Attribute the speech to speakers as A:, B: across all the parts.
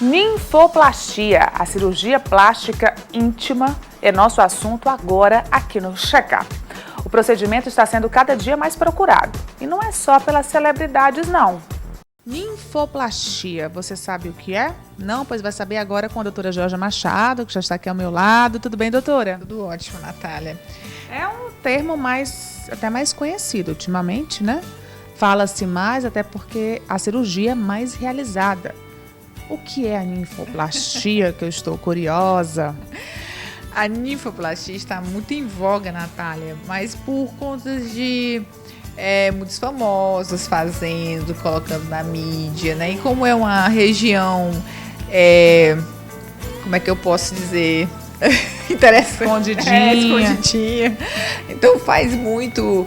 A: Ninfoplastia, a cirurgia plástica íntima, é nosso assunto agora aqui no Check-up. O procedimento está sendo cada dia mais procurado. E não é só pelas celebridades, não. Ninfoplastia, você sabe o que é? Não? Pois vai saber agora com a doutora Georgia Machado, que já está aqui ao meu lado. Tudo bem, doutora?
B: Tudo ótimo, Natália.
A: É um termo até mais conhecido ultimamente, né? Fala-se mais até porque a cirurgia é mais realizada. O que é a ninfoplastia, que eu estou curiosa?
B: A ninfoplastia está muito em voga, Natália, mas por conta de muitos famosos fazendo, colocando na mídia, né? E como é uma região, como é que eu posso dizer? Interessante. Escondidinha. Então faz muito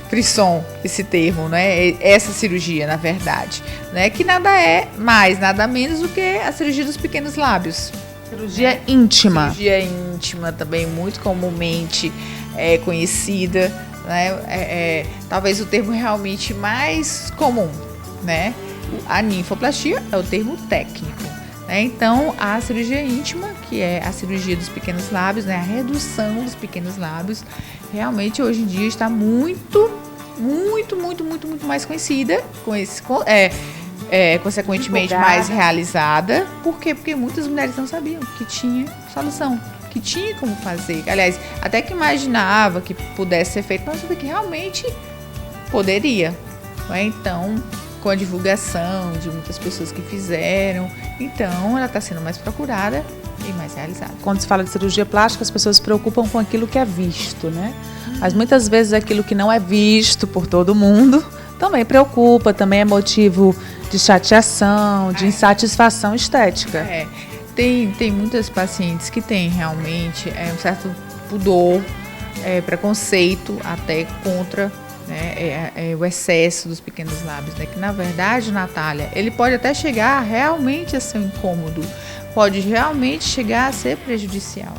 B: frisson esse termo, né? Essa cirurgia, na verdade, né? Que nada menos do que a cirurgia dos pequenos lábios.
A: Cirurgia íntima.
B: Cirurgia íntima também muito comumente conhecida, né? Talvez o termo realmente mais comum, né? A ninfoplastia é o termo técnico. Então, a cirurgia íntima, que é a cirurgia dos pequenos lábios, né, a redução dos pequenos lábios, realmente hoje em dia está muito mais conhecida, consequentemente mais realizada. Por quê? Porque muitas mulheres não sabiam que tinha solução, que tinha como fazer. Aliás, até que imaginava que pudesse ser feito, mas sabia que realmente poderia. Então, com a divulgação de muitas pessoas que fizeram, então ela está sendo mais procurada e mais realizada.
A: Quando se fala de cirurgia plástica, as pessoas se preocupam com aquilo que é visto, né? Mas muitas vezes aquilo que não é visto por todo mundo também preocupa, também é motivo de chateação, de insatisfação estética.
B: Tem muitas pacientes que têm realmente um certo pudor, preconceito até contra, né, o excesso dos pequenos lábios, né? Que na verdade, Natália, ele pode até chegar realmente a ser um incômodo, pode realmente chegar a ser prejudicial.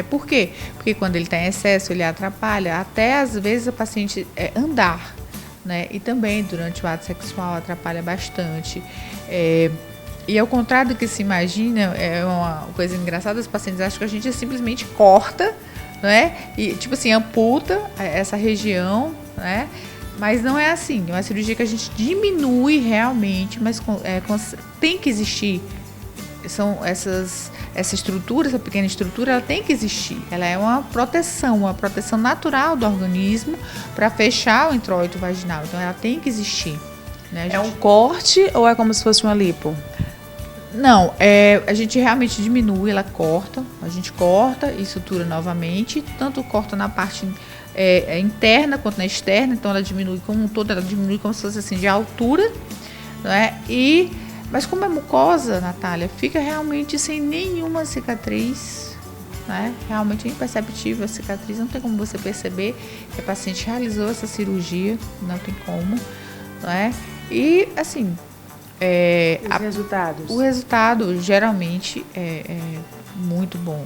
B: Por quê? Porque quando ele está em excesso, ele atrapalha até às vezes a paciente andar, né? E também durante o ato sexual atrapalha bastante. E ao contrário do que se imagina, é uma coisa engraçada, os pacientes acham que a gente simplesmente corta, né? E tipo assim, amputa essa região, né? Mas não é assim, é uma cirurgia que a gente diminui realmente, mas tem que existir. Essa estrutura, essa pequena estrutura, ela tem que existir. Ela é uma proteção natural do organismo para fechar o introito vaginal. Então ela tem que existir, né?
A: É um corte ou é como se fosse uma lipo?
B: Não, a gente realmente diminui, a gente corta e sutura novamente, tanto corta na parte interna quanto na externa, então ela diminui como um todo, ela diminui como se fosse assim de altura, né? Mas como é mucosa, Natália, fica realmente sem nenhuma cicatriz, né? Realmente é imperceptível a cicatriz, não tem como você perceber que a paciente realizou essa cirurgia, não tem como, né? E assim,
A: resultados?
B: O resultado geralmente é muito bom,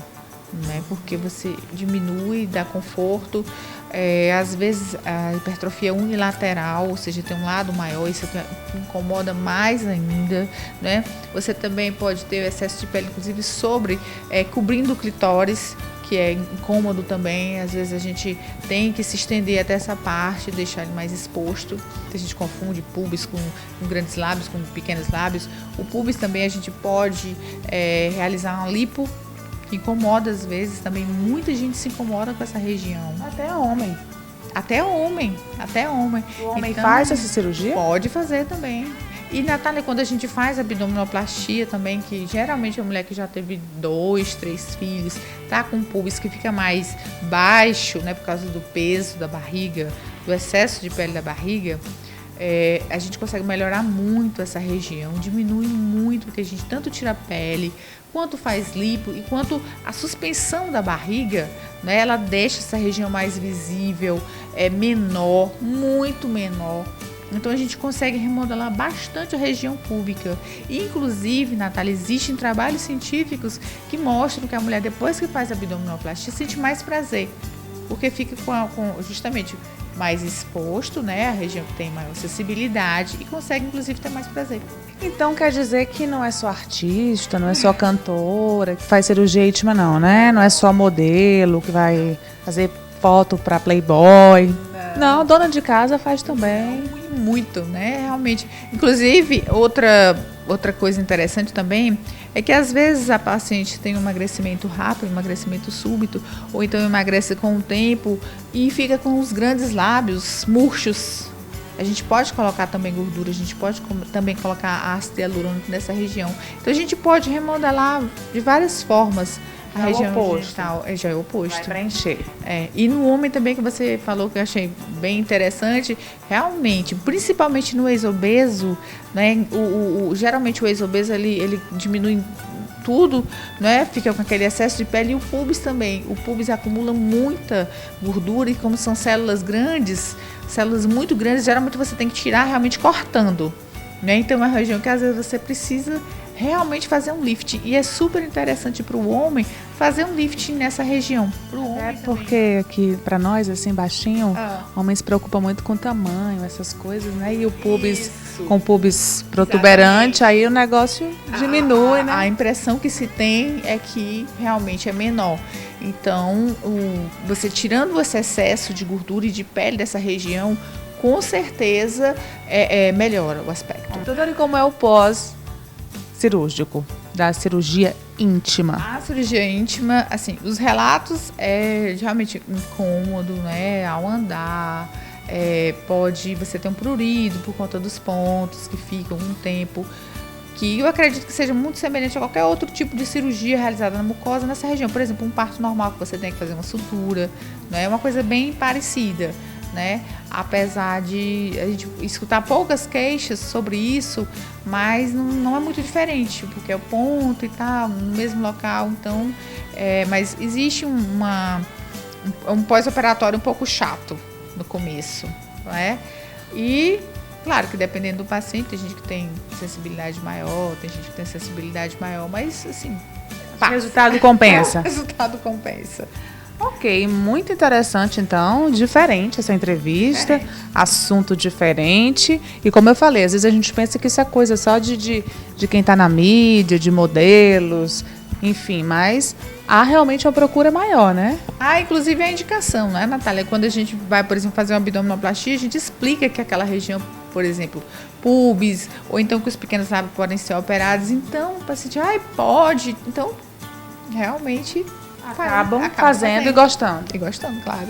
B: né? Porque você diminui, dá conforto. Às vezes a hipertrofia unilateral, ou seja, tem um lado maior, isso incomoda mais ainda, né? Você também pode ter excesso de pele, inclusive cobrindo o clitóris, que é incômodo também. Às vezes a gente tem que se estender até essa parte, deixar ele mais exposto. A gente confunde pubis com grandes lábios, com pequenos lábios. O pubis também a gente pode realizar uma lipo, que incomoda às vezes também. Muita gente se incomoda com essa região.
A: Até homem.
B: O
A: homem faz essa cirurgia?
B: Pode fazer também. E, Natália, quando a gente faz abdominoplastia também, que geralmente a mulher que já teve 2, 3 filhos, tá com pubis que fica mais baixo, né, por causa do peso da barriga, do excesso de pele da barriga, a gente consegue melhorar muito essa região, diminui muito, porque a gente tanto tira a pele, quanto faz lipo e quanto a suspensão da barriga, né, ela deixa essa região mais visível, menor, muito menor. Então a gente consegue remodelar bastante a região pública. Inclusive, Natália, existem trabalhos científicos que mostram que a mulher, depois que faz abdominoplastia, sente mais prazer, porque fica justamente mais exposto, né? A região que tem maior acessibilidade e consegue, inclusive, ter mais prazer.
A: Então quer dizer que não é só artista, não é só cantora que faz cirurgia íntima, não, né? Não é só modelo que vai fazer foto para Playboy. Não, dona de casa faz também.
B: Muito, né? Realmente. Inclusive, outra coisa interessante também é que às vezes a paciente tem um emagrecimento rápido, um emagrecimento súbito, ou então emagrece com o tempo e fica com os grandes lábios murchos. A gente pode colocar também gordura, a gente pode também colocar ácido hialurônico nessa região. Então a gente pode remodelar de várias formas a região genital. Já é o oposto.
A: Vai preencher.
B: E no homem também, que você falou, que eu achei bem interessante, realmente, principalmente no ex-obeso, né, geralmente o ex-obeso ele diminui tudo, né? Fica com aquele excesso de pele, e o pubis também. O pubis acumula muita gordura e como são células grandes, células muito grandes, geralmente você tem que tirar realmente cortando, né? Então é uma região que às vezes você precisa realmente fazer um lift, e é super interessante para o homem fazer um lift nessa região. Pro homem
A: porque aqui para nós assim baixinho, homens se preocupam muito com o tamanho, essas coisas, né? E o pubis, com o pubis protuberante, aí o negócio diminui, né?
B: A impressão que se tem é que realmente é menor. Então, você tirando esse excesso de gordura e de pele dessa região, com certeza melhora o aspecto.
A: Doutora, e como é o pós-cirúrgico da cirurgia íntima?
B: A cirurgia íntima, assim, os relatos é realmente incômodo, né? Ao andar, pode você ter um prurido por conta dos pontos que ficam um tempo, que eu acredito que seja muito semelhante a qualquer outro tipo de cirurgia realizada na mucosa nessa região. Por exemplo, um parto normal que você tem que fazer uma sutura, né? É uma coisa bem parecida, né? Apesar de a gente escutar poucas queixas sobre isso, mas não é muito diferente, porque é o ponto e tal, no mesmo local. Então, mas existe um pós-operatório um pouco chato no começo, né? E claro que dependendo do paciente, tem gente que tem sensibilidade maior, tem gente que tem sensibilidade maior, mas assim,
A: o resultado compensa.
B: O resultado compensa.
A: Ok, muito interessante então, diferente essa entrevista, assunto diferente. E como eu falei, às vezes a gente pensa que isso é coisa só de quem está na mídia, de modelos, enfim, mas há realmente uma procura maior, né?
B: Inclusive a indicação, né, Natália? Quando a gente vai, por exemplo, fazer uma abdominoplastia, a gente explica que aquela região, por exemplo, pubis, ou então que os pequenos lábios podem ser operados. Então, o paciente, pode. Então, realmente
A: acabam fazendo e gostando.
B: E gostando, claro.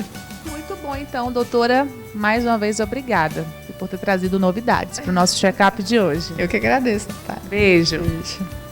A: Muito bom, então, doutora, mais uma vez, obrigada por ter trazido novidades para o nosso check-up de hoje.
B: Eu que agradeço, Natália.
A: Beijo.
B: Beijo.